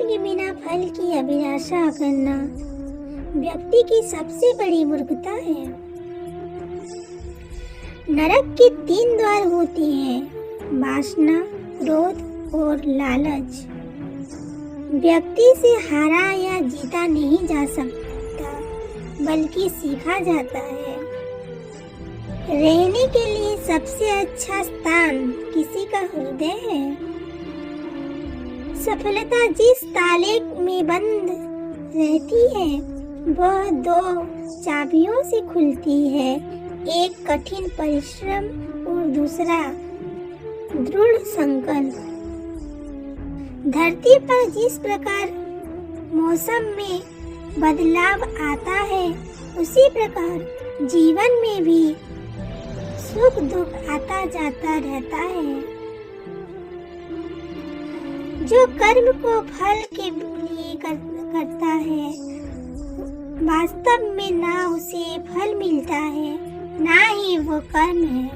के बिना फल की अभिलाषा करना व्यक्ति की सबसे बड़ी मूर्खता है। नरक के 3 द्वार होते हैं, वासना, क्रोध और लालच। व्यक्ति से हारा या जीता नहीं जा सकता, बल्कि सीखा जाता है। रहने के लिए सबसे अच्छा स्थान किसी का हृदय है। सफलता जिस ताले में बंद रहती है वह 2 चाबियों से खुलती है, एक कठिन परिश्रम और दूसरा दृढ़ संकल्प। धरती पर जिस प्रकार मौसम में बदलाव आता है उसी प्रकार जीवन में भी सुख दुख आता जाता रहता है। जो कर्म को फल के लिए करता है वास्तव में ना उसे फल मिलता है ना ही वो कर्म है।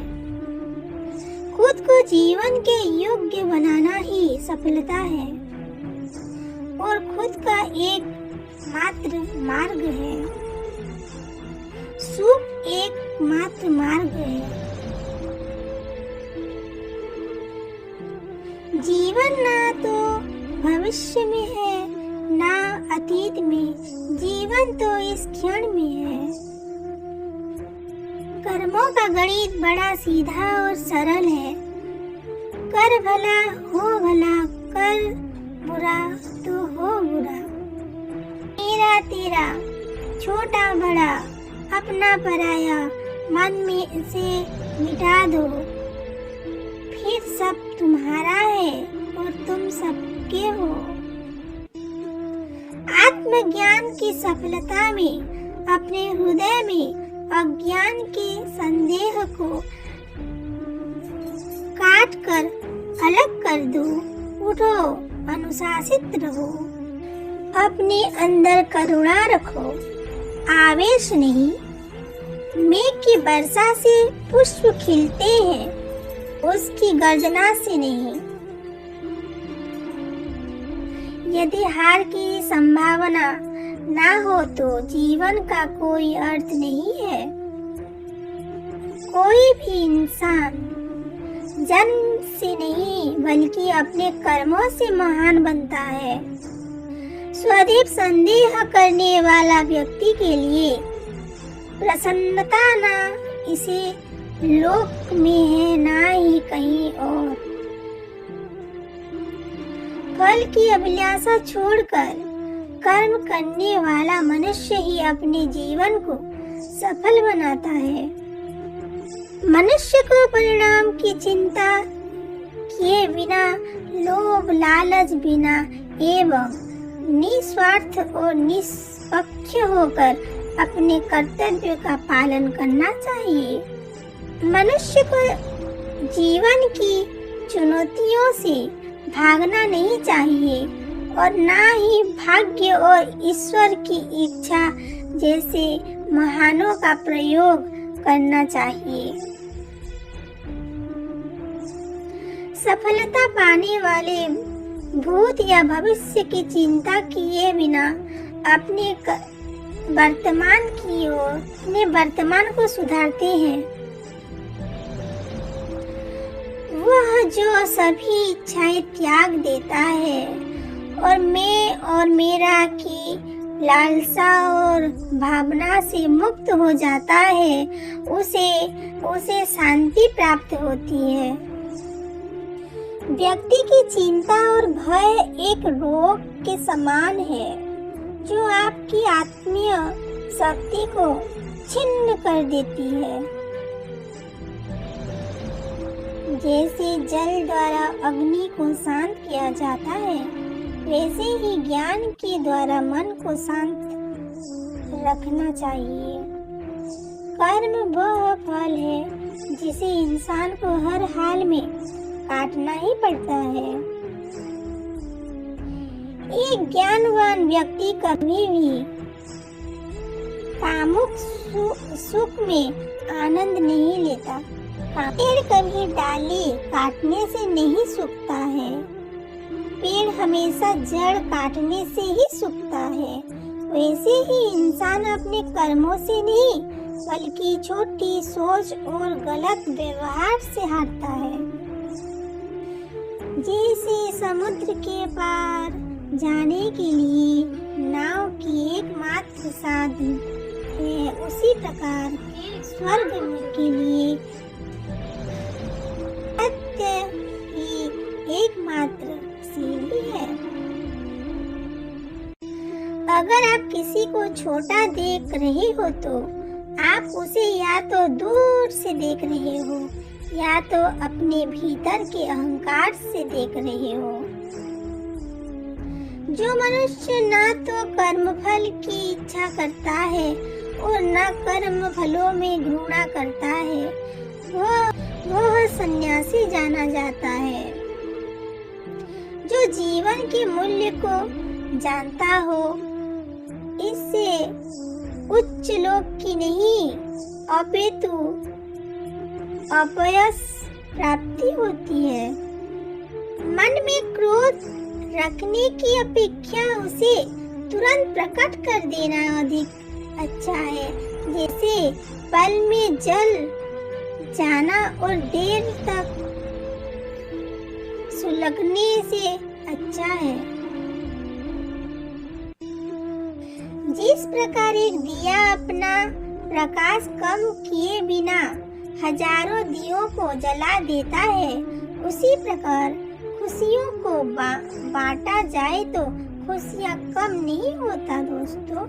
खुद को जीवन के योग्य बनाना ही सफलता है और खुद का एक मात्र मार्ग है। सुख एक मात्र मार्ग है। जीवन ना तो भविष्य में है ना अतीत में, जीवन तो इस क्षण में है। कर्मों का गणित बड़ा सीधा और सरल है। कर भला हो भला, कर बुरा तो हो बुरा। मेरा तेरा, छोटा बड़ा, अपना पराया मन में से मिटा दो, फिर सब तुम्हारा है और तुम सबके हो। आत्मज्ञान की सफलता में अपने हृदय में अज्ञान के संदेह को काट कर अलग कर दो। उठो, अनुशासित रहो, अपने अंदर करुणा रखो, आवेश नहीं। मेघ की वर्षा से पुष्प खिलते हैं, उसकी गर्जना से नहीं। यदि हार की संभावना ना हो तो जीवन का कोई अर्थ नहीं है। कोई भी इंसान जन्म से नहीं बल्कि अपने कर्मों से महान बनता है। स्वदेव संदेह करने वाला व्यक्ति के लिए प्रसन्नता ना इसे लोक में है ना ही कहीं और। फल की अभिलाषा छोड़कर कर्म करने वाला मनुष्य ही अपने जीवन को सफल बनाता है। मनुष्य को परिणाम की चिंता किए बिना, लोभ लालच बिना एवं निस्वार्थ और निष्पक्ष होकर अपने कर्तव्य का पालन करना चाहिए। मनुष्य को जीवन की चुनौतियों से भागना नहीं चाहिए और ना ही भाग्य और ईश्वर की इच्छा जैसे महानों का प्रयोग करना चाहिए। सफलता पाने वाले भूत या भविष्य की चिंता किए बिना अपने वर्तमान को सुधारते हैं। वह जो सभी इच्छाएं त्याग देता है और मैं और मेरा की लालसा और भावना से मुक्त हो जाता है, उसे शांति प्राप्त होती है। व्यक्ति की चिंता और भय एक रोग के समान है जो आपकी आत्मीय शक्ति को छिन्न कर देती है। जैसे जल द्वारा अग्नि को शांत किया जाता है, वैसे ही ज्ञान के द्वारा मन को शांत रखना चाहिए। कर्म वह फल है जिसे इंसान को हर हाल में काटना ही पड़ता है। एक ज्ञानवान व्यक्ति कभी भी कामुक सुख में आनंद नहीं लेता। पेड़ कभी डाली काटने से नहीं सूखता है। पेड़ हमेशा जड़ काटने से ही सूखता है, वैसे ही इंसान अपने कर्मों से नहीं बल्कि छोटी सोच और गलत व्यवहार से हारता है। जैसे समुद्र के पार जाने के लिए नाव की एकमात्र साधन है, उसी प्रकार स्वर्ग के लिए सत्य ही एकमात्र सीढ़ी है। अगर आप किसी को छोटा देख रहे हो तो आप उसे या तो दूर से देख रहे हो या तो अपने भीतर के अहंकार से देख रहे हो। जो मनुष्य न तो कर्मफल की इच्छा करता है और न कर्म फलों में घृणा करता है, वह सन्यासी जाना जाता है। जो जीवन के मूल्य को जानता हो, इससे उच्च लोक की नहीं अपितु अपयश प्राप्ति होती है। मन में क्रोध रखने की अपेक्षा उसे तुरंत प्रकट कर देना अधिक अच्छा है। जैसे पल में जल जाना और देर तक सुलगने से अच्छा है। जिस प्रकार एक दिया अपना प्रकाश कम किए बिना हजारों दियों को जला देता है, उसी प्रकार खुशियों को बांटा जाए तो खुशियाँ कम नहीं होता दोस्तों।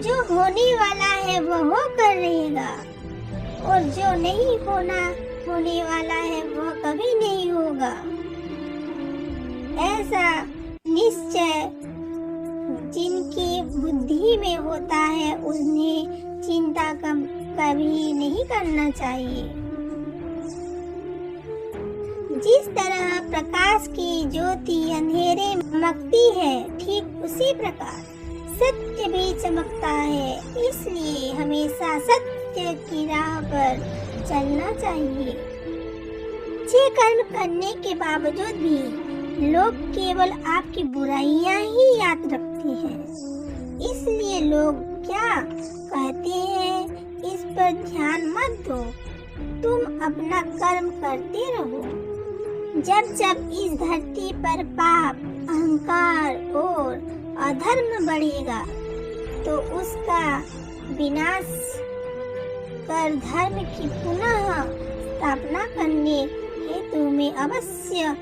जो होने वाला है वह होकर रहेगा और जो नहीं होने वाला है वह कभी नहीं होगा। ऐसा निश्चय जिनकी बुद्धि में होता है उन्हें चिंता कभी नहीं करना चाहिए। जिस तरह प्रकाश की ज्योति अंधेरे में चमकती है, ठीक उसी प्रकार सत्य भी चमकता है। इसलिए हमेशा सत्य की राह पर चलना चाहिए। अच्छे कर्म करने के बावजूद भी लोग केवल आपकी बुराइयां ही याद रखते हैं, इसलिए लोग क्या कहते हैं इस पर ध्यान मत दो, तुम अपना कर्म करते रहो। जब जब इस धरती पर पाप, अहंकार और अधर्म बढ़ेगा तो उसका विनाश कर धर्म की पुनः स्थापना करने हेतु मैं अवश्य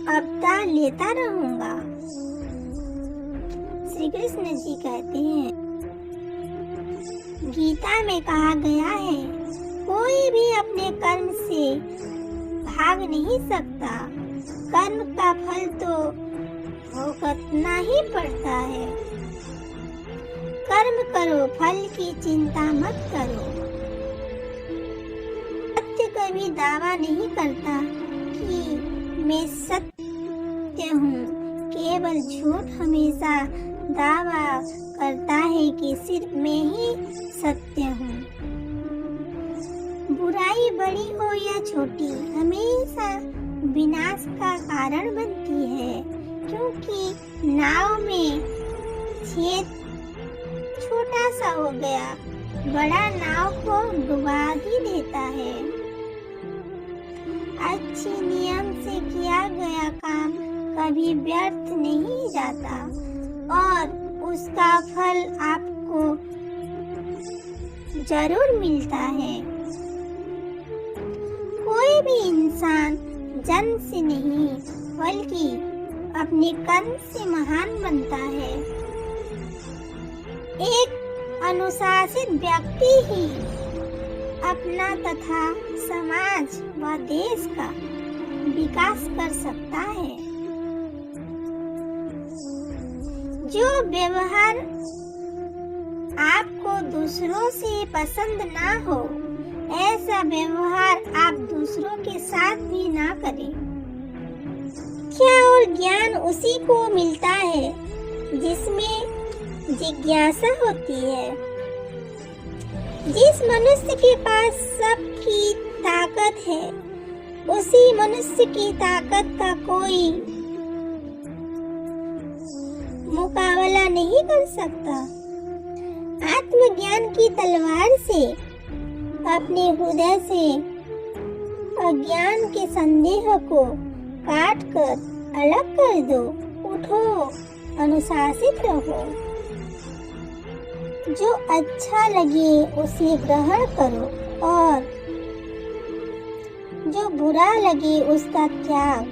अवतार लेता रहूंगा। श्री कृष्ण जी कहते हैं, गीता में कहा गया है, कोई भी अपने कर्म से भाग नहीं सकता। कर्म का फल तो भुगतना ही पड़ता है। कर्म करो, फल की चिंता मत करो। सत्य कभी दावा नहीं करता कि मैं सत्य हूँ, केवल झूठ हमेशा दावा करता है कि सिर्फ मैं ही सत्य हूँ। बुराई बड़ी हो या छोटी हमेशा विनाश का कारण बनती है, क्योंकि नाव में छेद छोटा सा हो गया, बड़ा नाव को डुबा ही देता है। अच्छी नियम से किया गया काम कभी व्यर्थ नहीं जाता और उसका फल आपको जरूर मिलता है। कोई भी इंसान जन्म से नहीं बल्कि अपने कर्म से महान बनता है। एक अनुशासित व्यक्ति ही अपना तथा समाज व देश का विकास कर सकता है। जो व्यवहार आपको दूसरों से पसंद ना हो, ऐसा व्यवहार आप दूसरों के साथ भी ना करें। क्या और ज्ञान उसी को मिलता है जिसमें जिज्ञासा होती है। जिस मनुष्य के पास सबकी ताकत है, उसी मनुष्य की ताकत का कोई मुकाबला नहीं कर सकता। आत्मज्ञान की तलवार से अपने हृदय से अज्ञान के संदेह को काट कर अलग कर दो। उठो, अनुशासित रहो। जो अच्छा लगे उसे ग्रहण करो और जो बुरा लगे उसका त्याग।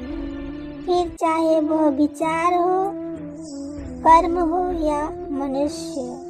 फिर चाहे वह विचार हो, कर्म हो या मनुष्य।